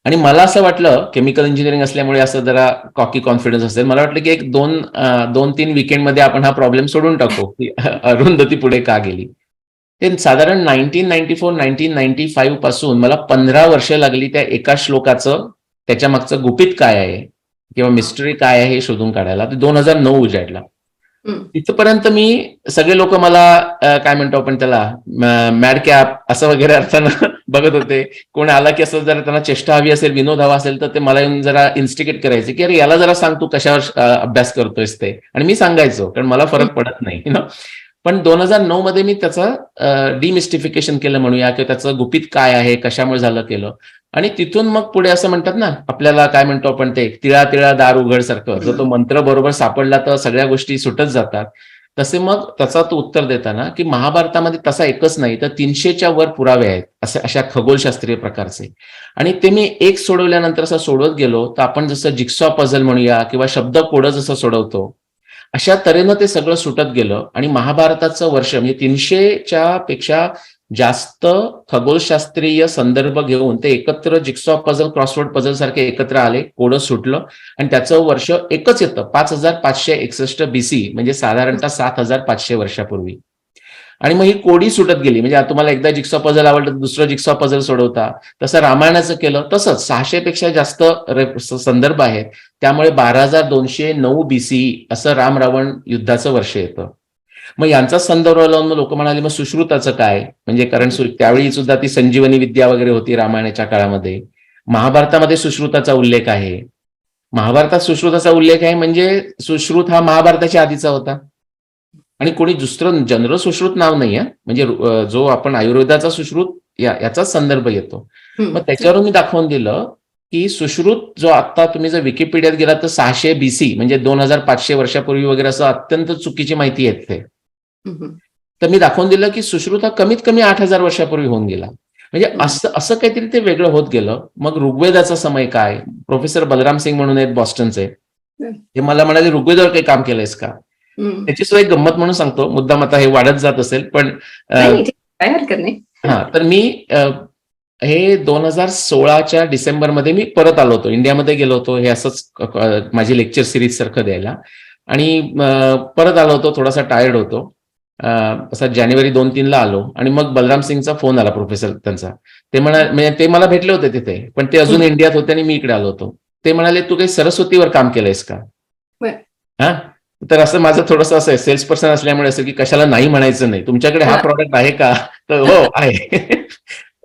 आणि मला असं वाटलं, केमिकल इंजिनिअरिंग असल्यामुळे असं जरा कॉकी कॉन्फिडन्स असेल, मला वाटलं की एक 2-3 वीकेंडमध्ये आपण हा प्रॉब्लेम सोडून टाकू की अरुंधती पुढे का गेली. ते साधारण 1994-1995 पासून मला 15 वर्ष लागली त्या एका श्लोकाचं त्याच्या मागचं गुपित काय आहे किंवा मिस्टरी काय आहे हे शोधून काढायला. ते 2009 उजाडला. तिथपर्यंत मी सगळे लोक मला काय म्हणतो आपण त्याला मॅड कॅप असं वगैरे अर्थानं बघत होते. कोण आला की असं जरा त्यांना चेष्टा हवी असेल, विनोद हवा असेल तर ते मला येऊन जरा इन्स्टिगेट करायचे की अरे याला जरा सांग तू कशावर अभ्यास करतोयस ते, आणि मी सांगायचो कारण मला फरक पडत नाही पण 2009 मध्ये मी त्याचं डिमिस्टिफिकेशन केलं म्हणूया, किंवा त्याचं गुपित काय आहे, कशामुळे झालं केलं. आणि तिथून मग पुढे असं म्हणतात ना, आपल्याला काय म्हणतो आपण ते तिळा तिळा दार उघड सारखं, जर तो मंत्र बरोबर सापडला तर सगळ्या गोष्टी सुटत जातात. तसे मग त्याचा तो उत्तर देताना की महाभारतामध्ये तसा एकच नाही तर 300च्या वर पुरावे आहेत अशा खगोलशास्त्रीय प्रकारचे. आणि ते मी एक सोडवल्यानंतर असं सोडवत गेलो तर आपण जसं जिक्सॉ पझल म्हणूया किंवा शब्द कोडं जसं सोडवतो अशा तऱ्हेनं ते सगळं सुटत गेलं. आणि महाभारताचं वर्ष म्हणजे 300च्या पेक्षा जास्त खगोलशास्त्रीय संदर्भ घेऊन ते एकत्र जिक्सॉ पझल, क्रॉसवर्ड पझल सारखे एकत्र आले, कोडं सुटलं, आणि त्याचं वर्ष एकच येतं 5561 BC, म्हणजे साधारणतः 7500 वर्षापूर्वी. आणि मग ही कोडी सुटत गेली. म्हणजे तुम्हाला एकदा जिक्सॉ पझल आवडलं तर दुसरं जिक्सॉ पझल सोडवता. तसं रामायणाचं केलं तसंच 600 पेक्षा जास्त संदर्भ आहेत, त्यामुळे 12209 BC असं राम रावण युद्धाचं वर्ष येतं. मग यांचा संदर्भ लावून लोक म्हणाले मग सुश्रुताचं काय, म्हणजे कारण त्यावेळी सुद्धा ती संजीवनी विद्या वगैरे होती रामायणाच्या काळामध्ये. महाभारतामध्ये सुश्रुताचा उल्लेख आहे. महाभारतात सुश्रुताचा उल्लेख आहे म्हणजे सुश्रुत हा महाभारताच्या आधीचा होता, आणि कोणी दुसरं जनरल सुश्रुत नाव नाही आहे. म्हणजे जो आपण आयुर्वेदाचा सुश्रुत याचाच संदर्भ येतो. हम्म. मग त्याच्यावरून मी दाखवून दिलं की सुश्रुत जो आता तुम्ही जर विकिपीडियात गेला तर 600 BC म्हणजे 2500 वर्षापूर्वी वगैरे असं अत्यंत चुकीची माहिती येते. हम्म. तर मी दाखवून दिलं की सुश्रुत हा कमीत कमी 8000 वर्षापूर्वी होऊन गेला. म्हणजे असं काहीतरी ते वेगळं होत गेलं. मग ऋग्वेदाचा समय काय, प्रोफेसर बलराम सिंग म्हणून आहेत बॉस्टनचे, ते मला म्हणाले ऋग्वेदावर काही काम केलंयस का. त्याची सुद्धा एक गंमत म्हणून सांगतो, मुद्दाम आता हे वाढत जात असेल पण नाही, काय हरकत नाही. तर मी हे 2016च्या डिसेंबरमध्ये मी परत आलो होतो, इंडियामध्ये गेलो होतो हे असंच माझी लेक्चर सिरीज सारखं द्यायला, आणि परत आलो होतो, थोडासा टायर्ड होतो. असा जानेवारी 2-3ला आलो आणि मग बलराम सिंगचा फोन आला, प्रोफेसर त्यांचा. ते म्हणजे ते मला भेटले होते तिथे, पण ते अजून इंडियात होते आणि मी इकडे आलो होतो. ते म्हणाले तू काही सरस्वतीवर काम केलंयस का. हा, तर असं माझं थोडंसं असं सेल्स पर्सन असल्यामुळे असं की कशाला नाही म्हणायचं नाही, तुमच्याकडे हा प्रॉडक्ट आहे का, तर हो आहे.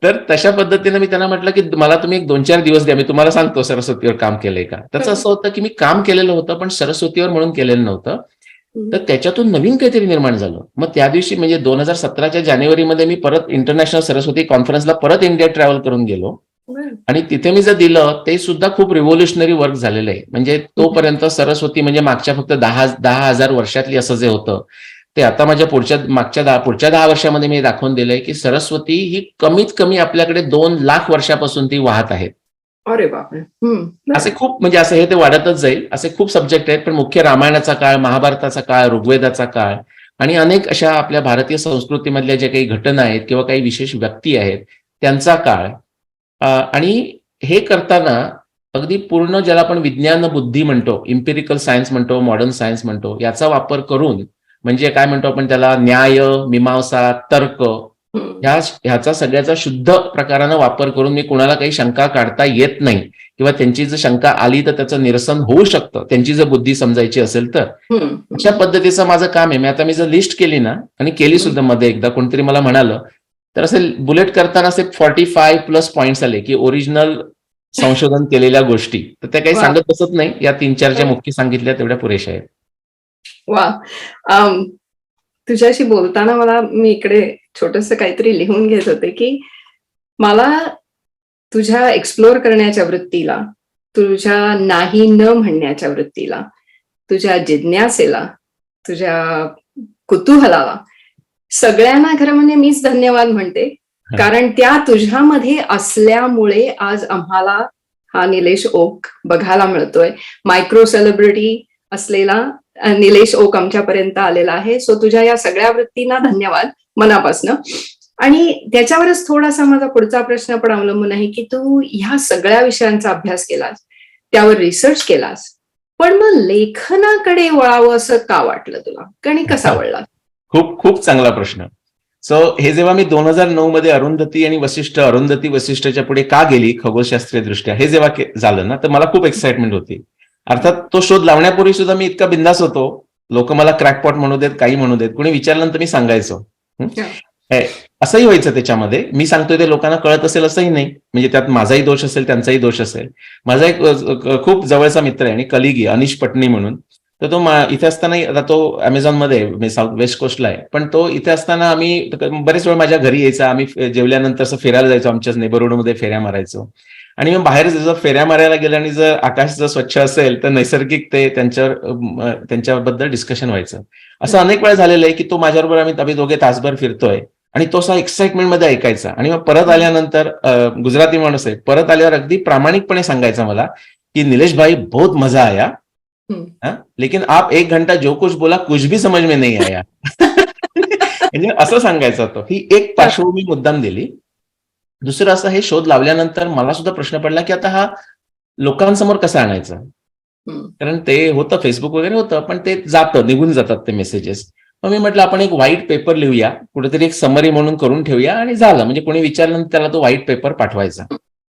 तर तशा पद्धतीने मी त्यांना म्हटलं की मला तुम्ही एक 2-4 दिवस द्या, मी तुम्हाला सांगतो सरस्वतीवर काम केलंय का. त्याचं असं होतं की मी काम केलेलं होतं पण सरस्वतीवर म्हणून केलेलं नव्हतं. तर त्याच्यातून नवीन काहीतरी निर्माण झालं. मग त्या दिवशी म्हणजे 2017च्या जानेवारीमध्ये मी परत इंटरनॅशनल सरस्वती कॉन्फरन्सला परत इंडिया ट्रॅव्हल करून गेलो आणि तिथे मी जे दिलं ते सुद्धा खूप रिव्होल्युशनरी वर्क झालेलं आहे. म्हणजे तोपर्यंत सरस्वती म्हणजे मागच्या फक्त 10,000 वर्षातली असं जे होतं ते आता माझ्या पुढच्या 10 वर्षामध्ये मी दाखवून दिलंय की सरस्वती ही कमीत कमी आपल्याकडे 2 लाख वर्षापासून ती वाहत आहेत. अरे बापरे. असे खूप म्हणजे असं हे ते वाढतच जाईल, असे खूप सब्जेक्ट आहेत. पण मुख्य रामायणाचा काळ, महाभारताचा काळ, ऋग्वेदाचा काळ आणि अनेक अशा आपल्या भारतीय संस्कृतीमधल्या ज्या काही घटना आहेत किंवा काही विशेष व्यक्ती आहेत त्यांचा काळ. आणि हे करताना अगदी पूर्ण ज्याला आपण विज्ञान बुद्धी म्हणतो, इम्पेरिकल सायन्स म्हणतो, मॉडर्न सायन्स म्हणतो, याचा वापर करून, म्हणजे काय म्हणतो आपण त्याला, न्याय, मीमांसा, तर्क, ह्याचा सगळ्याचा शुद्ध प्रकारानं वापर करून मी कुणाला काही शंका काढता येत नाही किंवा त्यांची जर शंका आली तर त्याचं निरसन होऊ शकतं, त्यांची जर बुद्धी समजायची असेल तर. अशा पद्धतीचं माझं काम आहे. आता मी जर लिस्ट केली ना, आणि केली सुद्धा मध्ये एकदा कोणतरी मला म्हणालं, तर असे बुलेट करताना असे 45+ पॉइंट्स आले की ओरिजिनल संशोधन केलेल्या गोष्टी. तर त्या काही सांगत बसत नाही, या 3-4 ज्या मुख्य सांगितल्या तेवढ्या पुरेशा आहेत. वा. तुझ्याशी बोलताना मी इकडे छोटंसं काहीतरी लिहून घेत होते की मला तुझ्या एक्सप्लोर करण्याच्या वृत्तीला, तुझ्या नाही न म्हणण्याच्या वृत्तीला, तुझ्या जिज्ञासेला, तुझ्या कुतूहलाला, सगळ्यांना खरं म्हणजे मीच धन्यवाद म्हणते. कारण त्या तुझ्यामध्ये असल्यामुळे आज आम्हाला हा निलेश ओक बघायला मिळतोय. मायक्रो सेलिब्रिटी असलेला निलेश ओक आमच्यापर्यंत आलेला आहे. सो तुझ्या या सगळ्या वृत्तींना धन्यवाद मनापासनं. आणि त्याच्यावरच थोडासा माझा पुढचा प्रश्न पण अवलंबून आहे की तू ह्या सगळ्या विषयांचा अभ्यास केलास, त्यावर रिसर्च केलास, पण मग लेखनाकडे वळावं असं का वाटलं तुला, आणि कसा वळला? खूप खूप चांगला प्रश्न. सो हे जेव्हा मी 2009 मध्ये अरुंधती वसिष्ठच्या पुढे का गेली खगोलशास्त्रीय दृष्ट्या, हे जेव्हा झालं ना, तर मला खूप एक्साइटमेंट होती. अर्थात तो शोध लावण्यापूर्वी सुद्धा मी इतका बिंदास होतो, लोक मला क्रॅकपॉट म्हणू देत, काही म्हणू देत, कोणी विचारल्यानंतर मी सांगायचो. असंही व्हायचं त्याच्यामध्ये. मी सांगतोय ते लोकांना कळत असेल असंही नाही, म्हणजे त्यात माझाही दोष असेल, त्यांचाही दोष असेल. माझा एक खूप जवळचा मित्र आहे आणि कलिगी अनिश पटनी म्हणून, तर तो इथे असताना, आता तो अमेझॉनमध्ये साऊथ वेस्ट कोस्टला आहे, पण तो इथे असताना आम्ही बरेच वेळ माझ्या घरी यायचा. आम्ही जेवल्यानंतर असं फिरायला जायचो, आमच्याच नेबरहुडमध्ये फेऱ्या मारायचो. आणि मग बाहेर जर फेऱ्या मारायला गेलं आणि जर आकाश जर स्वच्छ असेल तर नैसर्गिक ते त्यांच्याबद्दल डिस्कशन व्हायचं. असं अनेक वेळा झालेलं आहे की तो माझ्याबरोबर आम्ही दोघे तासभर फिरतोय आणि तो असा एक्साइटमेंट मध्ये ऐकायचा. आणि मग परत आल्यानंतर, गुजराती माणूस आहे, परत आल्यावर अगदी प्रामाणिकपणे सांगायचा मला की निलेश भाई बहुत मजा आया, लेकिन आप 1 घंटा जो कुछ बोला कुछ भी समझ में नहीं आया. म्हणजे असं सांगायचा तो. ही एक पार्श्वभूमी मुद्दाम दिली. दुसरं असं, हे शोध लावल्यानंतर मला सुद्धा प्रश्न पडला की आता हा लोकांसमोर कसा आणायचा. कारण ते होतं, फेसबुक वगैरे होतं, पण ते जातं, निघून जातात ते मेसेजेस. मग मी म्हटलं आपण एक व्हाईट पेपर लिहूया, कुठेतरी एक समरी म्हणून करून ठेवूया, आणि झालं. म्हणजे कोणी विचारल्यानंतर त्याला तो व्हाईट पेपर पाठवायचा.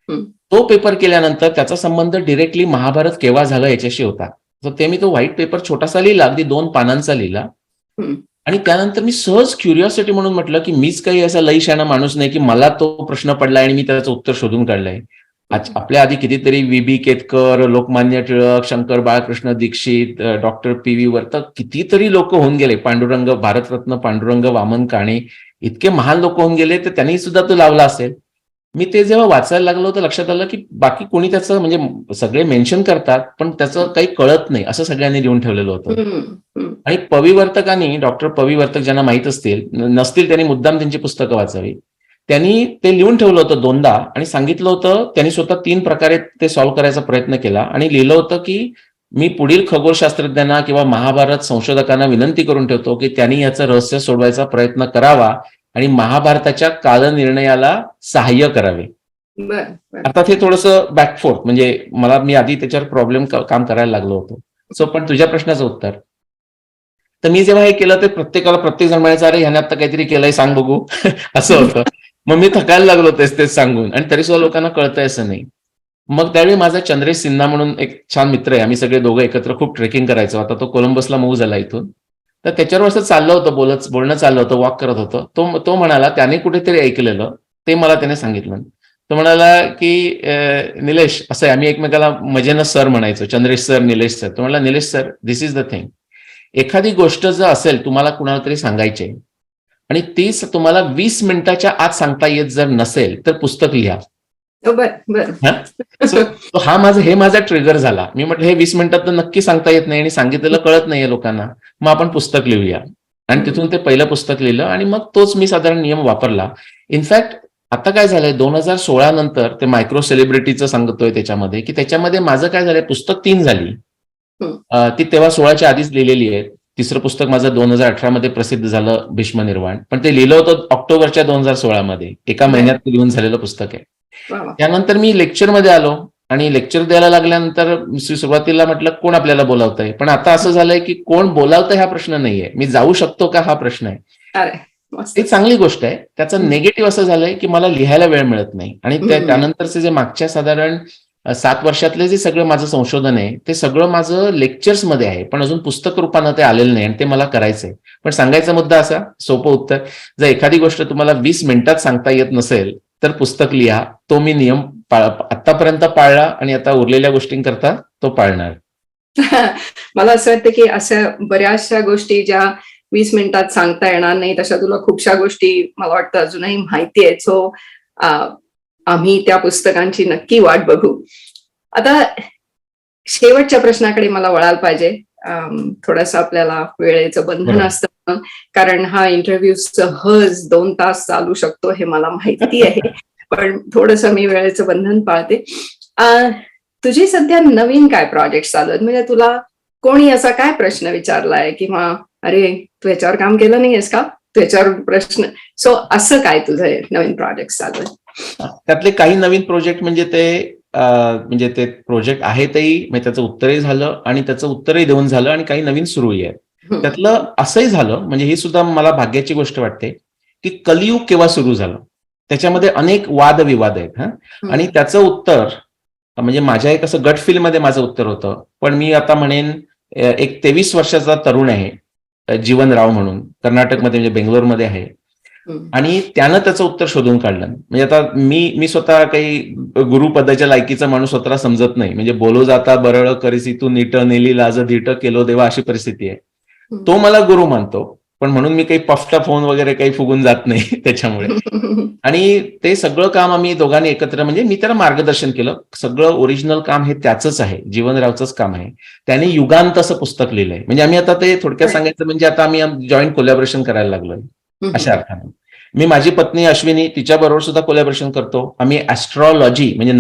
तो पेपर केल्यानंतर त्याचा संबंध डिरेक्टली महाभारत केव्हा झालं याच्याशी होता. तर ते मी तो व्हाईट पेपर छोटासा लिहिला, अगदी 2 पानांचा लिहिला. आणि त्यानंतर मी सहज क्युरिओसिटी म्हणून म्हटलं की मीच काही असा लई शहाणा माणूस नाही की मला तो प्रश्न पडलाय आणि मी त्याचं उत्तर शोधून काढलंय. आपल्या आधी कितीतरी VB Ketkar, Lokmanya Tilak, Shankar Balkrishna Dixit, doctor PV Vartak, कितीतरी लोक होऊन गेले. पांडुरंग, भारतरत्न पांडुरंग वामन काणे, इतके महान लोक होऊन गेले, तर त्यांनी सुद्धा तो लावला असेल. मी ते जेव्हा वाचायला लागलो तर लक्षात आलं की बाकी कोणी त्याचं म्हणजे सगळे मेन्शन करतात पण त्याचं काही कळत नाही असं सगळ्यांनी लिहून ठेवलेलं होतं. आणि पविवर्तकांनी, डॉक्टर पविवर्तक ज्यांना माहित नसतील त्यांनी मुद्दाम त्यांची पुस्तकं वाचावी. त्यांनी ते लिहून ठेवलं होतं 2दा आणि सांगितलं होतं, त्यांनी स्वतः 3 प्रकारे ते सॉल्व्ह करायचा प्रयत्न केला आणि लिहिलं होतं की मी पुढील खगोलशास्त्रज्ञांना किंवा महाभारत संशोधकांना विनंती करून ठेवतो की त्यांनी याचं रहस्य सोडवायचा प्रयत्न करावा आणि महाभारताच्या कालनिर्णयाला सहाय्य करावे. अर्थात हे थोडंसं बॅकफोर्थ, म्हणजे मी आधी त्याच्यावर काम करायला लागलो होतो. सो पण तुझ्या प्रश्नाचं उत्तर, तर मी जेव्हा हे केलं ते प्रत्येक जण म्हणायचं अरे ह्याने आता काहीतरी केलंय सांग बघू असं होतं. मग मी थकायला लागलो तेच सांगून, आणि तरी सुद्धा लोकांना कळतंय असं नाही. मग त्यावेळी माझा चंद्रेश सिन्हा म्हणून एक छान मित्र आहे, आम्ही सगळे दोघं एकत्र खूप ट्रेकिंग करायचो. आता तो कोलंबसला मूव्ह झाला इथून. तर त्याच्यावर असं चाललं होतं, बोलणं चाललं होतं, वॉक करत होतं. तो म्हणाला, त्याने कुठेतरी ऐकलेलं ते मला त्याने सांगितलं. तो म्हणाला की निलेश, असं आहे, आम्ही एकमेकाला मजेनं सर म्हणायचो, चंद्रेश सर, निलेश सर. तो म्हणाला, Nilesh sir, this is the thing, एखादी गोष्ट जर असेल तुम्हाला कुणाला तरी सांगायची आणि ती तुम्हाला 20 मिनिटाच्या आत सांगता येत जर नसेल तर पुस्तक लिहा. हे माझा ट्रिगर झाला. मी म्हटलं हे 20 मिनिटात तर नक्की सांगता येत नाही आणि सांगितलेलं कळत नाहीये लोकांना, मग आपण पुस्तक लिहूया. आणि तिथून ते पहिलं पुस्तक लिहिलं आणि मग तोच मी साधारण नियम वापरला. इनफॅक्ट आता काय झालंय, 2016 नंतर ते मायक्रो सेलिब्रिटीचं सांगतोय त्याच्यामध्ये, की त्याच्यामध्ये माझं काय झालंय, पुस्तक 3 झाली. ती तेव्हा 16च्या आधीच लिहिलेली आहे. तिसरं पुस्तक माझं 2018 मध्ये प्रसिद्ध झालं, भीष्मनिर्वाण, पण ते लिहिलं होतं ऑक्टोबरच्या 2016 मध्ये. एका महिन्यात लिहून झालेलं पुस्तक आहे. त्यानंतर मी लेक्चरमध्ये आलो आणि लेक्चर द्यायला लागल्यानंतर सुरुवातीला म्हटलं कोण आपल्याला बोलावतंय, पण आता असं झालंय की कोण बोलावतंय हा प्रश्न नाहीये, मी जाऊ शकतो का हा प्रश्न आहे. ती चांगली गोष्ट आहे. त्याचं नेगेटिव्ह असं झालंय की मला लिहायला वेळ मिळत नाही. आणि त्यानंतरचे जे मागच्या साधारण 7 वर्षातले जे सगळं माझं संशोधन आहे ते सगळं माझं लेक्चर्समध्ये आहे, पण अजून पुस्तक रूपानं ते आलेलं नाही आणि ते मला करायचंय. पण सांगायचा मुद्दा असा, सोपं उत्तर, जर एखादी गोष्ट तुम्हाला 20 मिनिटात सांगता येत नसेल तर पुस्तक लिहा. तो मी नियम आतापर्यंत पाळला आणि आता उरलेल्या गोष्टींकरता तो पाळणार. मला असं वाटतं की अशा बऱ्याचशा गोष्टी ज्या 20 मिनिटात सांगता येणार नाही, तशा तुला खूपशा गोष्टी मला वाटतं अजूनही माहिती आहे. सो आम्ही त्या पुस्तकांची नक्की वाट बघू. आता शेवटच्या प्रश्नाकडे मला वळायला पाहिजे. थोडंसं आपल्याला वेळेचं बंधन असतं, कारण हा इंटरव्ह्यू सहज 2 तास चालू शकतो हे मला माहिती आहे, पण थोडंसं मी वेळेचं बंधन पाळते. तुझी सध्या नवीन काय प्रोजेक्ट चालू आहेत? म्हणजे तुला कोणी असा काय प्रश्न विचारलाय किंवा अरे तू याच्यावर काम केलं नाहीयेस का, तू याच्यावर प्रश्न, सो असं काय तुझं नवीन प्रोजेक्ट चालू आहे? त्यातले काही नवीन प्रोजेक्ट म्हणजे ते प्रोजेक्ट आहेतही, म्हणजे त्याचं उत्तरही झालं आणि त्याचं उत्तरही देऊन झालं आणि काही नवीन सुरूही आहे. त्यातलं असंही झालं, म्हणजे ही सुद्धा मला भाग्याची गोष्ट वाटते, की कलियुग केव्हा सुरू झालं. त्याच्यामध्ये अनेक वादविवाद आहेत आणि त्याचं उत्तर म्हणजे माझ्या एक असं गट फील मध्ये माझं उत्तर होतं. पण मी आता म्हणेन एक 23 वर्षाचा तरुण आहे, जीवनराव म्हणून, कर्नाटकमध्ये म्हणजे बेंगलोरमध्ये आहे, आणि त्यानं त्याचं उत्तर शोधून काढलं. म्हणजे आता मी स्वतः काही गुरुपदाच्या लायकीचा माणूस स्वतःला समजत नाही, म्हणजे बोलो जाता बरळ करीसी तू नीट नेली लाज धीट केलो देवा, अशी परिस्थिती आहे. तो मला गुरु मानतो, पण म्हणून मी काही पफटा फोन वगैरे काही फुगून जात नाही त्याच्यामुळे. आणि ते सगळं काम आम्ही दोघांनी एकत्र, म्हणजे मी त्याला मार्गदर्शन केलं. सगळं ओरिजिनल काम हे त्याचंच आहे, जीवनरावचंच काम आहे. त्याने युगांत असं पुस्तक लिहिलंय. म्हणजे आम्ही आता ते थोडक्यात सांगायचं म्हणजे आता आम्ही जॉईंट कोलॅबोरेशन करायला लागलोय अशा अर्थाने. मी माझी पत्नी अश्विनी, तिच्याबरोबर सुद्धा कोलॅबोरेशन करतो. आम्ही ऍस्ट्रॉलॉजी म्हणजे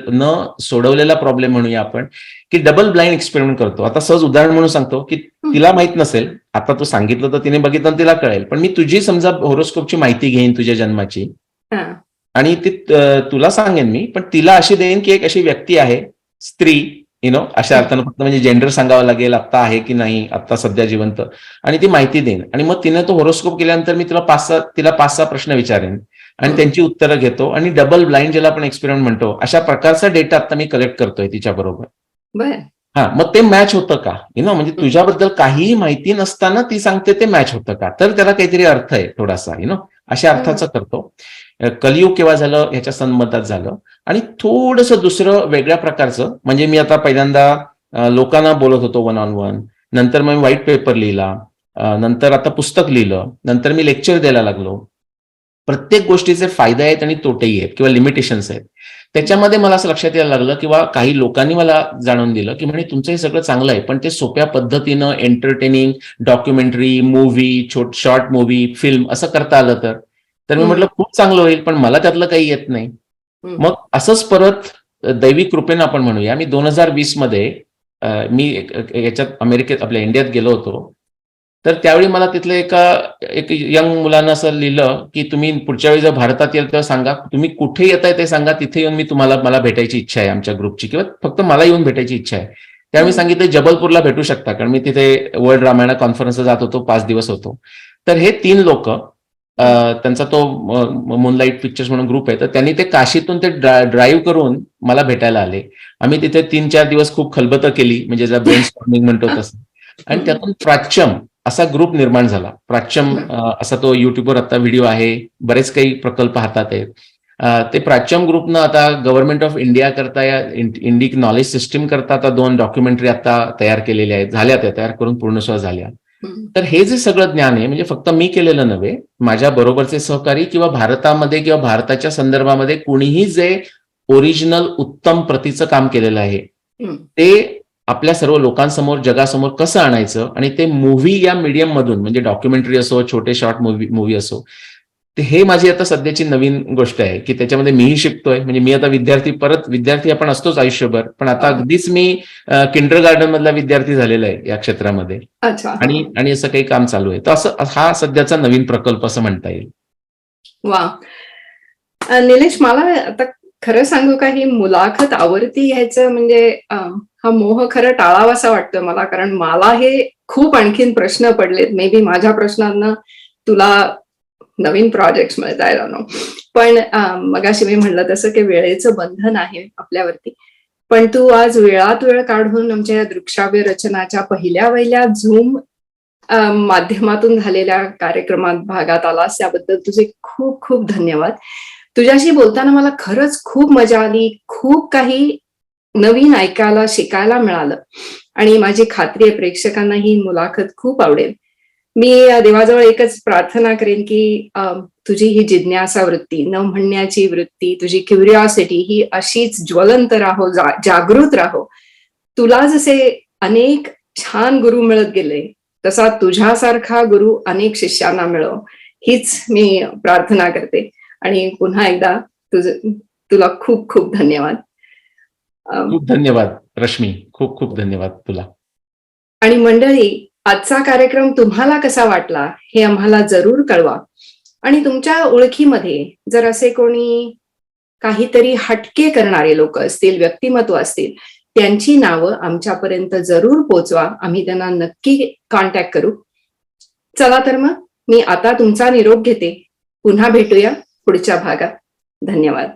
न सोडवलेला प्रॉब्लेम म्हणूया आपण, की डबल ब्लाइंड एक्सपेरिमेंट करतो. आता सहज उदाहरण म्हणून सांगतो की तिला माहित नसेल, आता तू सांगितलं तर तिने बघितलं तिला कळेल, पण मी तुझी समजा हॉरोस्कोपची माहिती घेईन तुझ्या जन्माची आणि ती तुला सांगेन मी, पण तिला अशी देईन की एक अशी व्यक्ती आहे, स्त्री, अशा अर्थानं, फक्त म्हणजे जेंडर सांगावं लागेल, आत्ता आहे की नाही, आत्ता सध्या जिवंत, आणि ती माहिती देईन. आणि मग तिने तो हॉरोस्कोप केल्यानंतर मी तिला 5-6 प्रश्न विचारेन आणि त्यांची उत्तरं घेतो आणि डबल ब्लाइंड ज्याला आपण एक्सपेरिमेंट म्हणतो, अशा प्रकारचा डेटा आता मी कलेक्ट करतोय तिच्याबरोबर. मग ते मॅच होतं का, म्हणजे तुझ्याबद्दल काहीही माहिती नसताना ती सांगते ते मॅच होतं का, तर त्याला काहीतरी अर्थ आहे थोडासा, अशा अर्थाचं करतो. कलियुग केव्हा झालं ह्याच्या संबंधात झालं. आणि थोडंसं दुसरं वेगळ्या प्रकारचं म्हणजे मी आता पहिल्यांदा लोकांना बोलत होतो 1 on 1, नंतर मग व्हाईट पेपर लिहिला, नंतर आता पुस्तक लिहिलं, नंतर मी लेक्चर द्यायला लागलो. प्रत्येक गोष्टीचे फायदे आहेत आणि तोटेही आहेत किंवा लिमिटेशन्स आहेत. त्याच्यामध्ये मला असं लक्षात यायला लागलं किंवा काही लोकांनी मला जाणून दिलं की म्हणे तुमचं हे सगळं चांगलं आहे, पण ते सोप्या पद्धतीनं entertaining documentary, movie, short movie, film असं करता आलं तर मी म्हटलं खूप चांगलं होईल, पण मला त्यातलं काही येत नाही. मग असंच परत दैवी कृपेनं आपण म्हणूया, मी 2020 मध्ये मी याच्यात अमेरिकेत आपल्या इंडियात गेलो होतो. तर त्यावेळी मला तिथलं एक यंग मुलानं असं लिहिलं की तुम्ही पुढच्या वेळी जर भारतात येल तेव्हा सांगा, तुम्ही कुठे येताय ते सांगा, तिथे येऊन मी मला भेटायची इच्छा आहे आमच्या ग्रुपची, किंवा फक्त मला येऊन भेटायची इच्छा आहे. त्यावेळी सांगितलं जबलपूरला भेटू शकता, कारण मी तिथे वर्ल्ड रामायण कॉन्फरन्सला जात होतो, 5 दिवस होतो. तर हे 3 लोक, त्यांचा तो मूनलाईट पिक्चर्स म्हणून ग्रुप आहे, तर त्यांनी ते काशीतून ते ड्राईव्ह करून मला भेटायला आले. आम्ही तिथे 3-4 दिवस खूप खलबतं केली, म्हणजे जर ब्रेनस्टॉर्मिंग म्हणतो तसं. आणि त्यातून प्राच्यम असा ग्रुप निर्माण झाला. प्राच्यम असा तो युट्यूबवर आता व्हिडिओ आहे, बरेच काही प्रकल्प हातात आहेत. ते प्राच्यम ग्रुपनं आता गव्हर्नमेंट ऑफ इंडिया करता या इंडिक नॉलेज सिस्टीम करता आता 2 डॉक्युमेंटरी आता तयार केलेल्या आहेत, झाल्या त्या तयार करून पूर्णत्वास झाल्या. तर हे जे सगळं ज्ञान आहे म्हणजे फक्त मी केलेलं नव्हे, माझ्या बरोबरचे सहकारी किंवा भारतामध्ये किंवा भारताच्या संदर्भामध्ये कुणीही जे ओरिजिनल उत्तम प्रतीचं काम केलेलं आहे ते आपल्या सर्व लोकांसमोर, जगासमोर कसं आणायचं आणि ते मूव्ही या मीडियम मधून, म्हणजे डॉक्युमेंटरी असो, छोटे शॉर्ट मूव्ही असो, ते हे माझी आता सध्याची नवीन गोष्ट आहे की त्याच्यामध्ये मीही शिकतोय. म्हणजे मी आता विद्यार्थी आपण असतोच आयुष्यभर, पण आता अगदीच मी किंडरगार्टन मधला विद्यार्थी झालेला आहे या क्षेत्रामध्ये. आणि असं काही काम चालू आहे. तर असं हा सध्याचा नवीन प्रकल्प असं म्हणता येईल. वा, निलेश, मला आता खरं सांगू का, ही मुलाखत आवडती घ्यायचं म्हणजे हा मोह खरं टाळावासा वाटतोय मला, कारण मला हे खूप आणखीन प्रश्न पडलेत. मे बी माझ्या प्रश्नांना तुला नवीन प्रोजेक्ट मिळत आहे. पण मगाशी मी म्हणलं तसं की वेळेचं बंधन आहे आपल्यावरती, पण तू आज वेळात वेळ काढून आमच्या या दृकश्राव्य रचनाच्या पहिल्या झूम माध्यमातून झालेल्या कार्यक्रमात भागात आलास, त्याबद्दल तुझे खूप खूप धन्यवाद. तुझ्याशी बोलताना मला खरंच खूप मजा आली, खूप काही नवीन ऐकायला शिकायला मिळालं आणि माझी खात्री आहे प्रेक्षकांना ही मुलाखत खूप आवडेल. मी देवाजवळ एकच प्रार्थना करेन की तुझी ही जिज्ञासा वृत्ती, न म्हणण्याची वृत्ती, तुझी क्युरिओसिटी ही अशीच ज्वलंत राहो, जागृत राहो. तुला जसे अनेक छान गुरु मिळत गेले तसा तुझ्यासारखा गुरु अनेक शिष्यांना मिळो, हीच मी प्रार्थना करते. आणि पुन्हा एकदा तुला खूप खूप धन्यवाद. खूप धन्यवाद रश्मी, खूप खूप धन्यवाद तुला. आणि मंडळी, आजचा कार्यक्रम तुम्हाला कसा वाटला हे आम्हाला जरूर कळवा. आणि तुमच्या ओळखीमध्ये जर असे कोणी काहीतरी हटके करणारे लोक असतील, व्यक्तिमत्व असतील, त्यांची नावं आमच्यापर्यंत जरूर पोहोचवा. आम्ही त्यांना नक्की कॉन्टॅक्ट करू. चला तर मग मी आता तुमचा निरोप घेते. पुन्हा भेटूया पुढच्या भागात. धन्यवाद.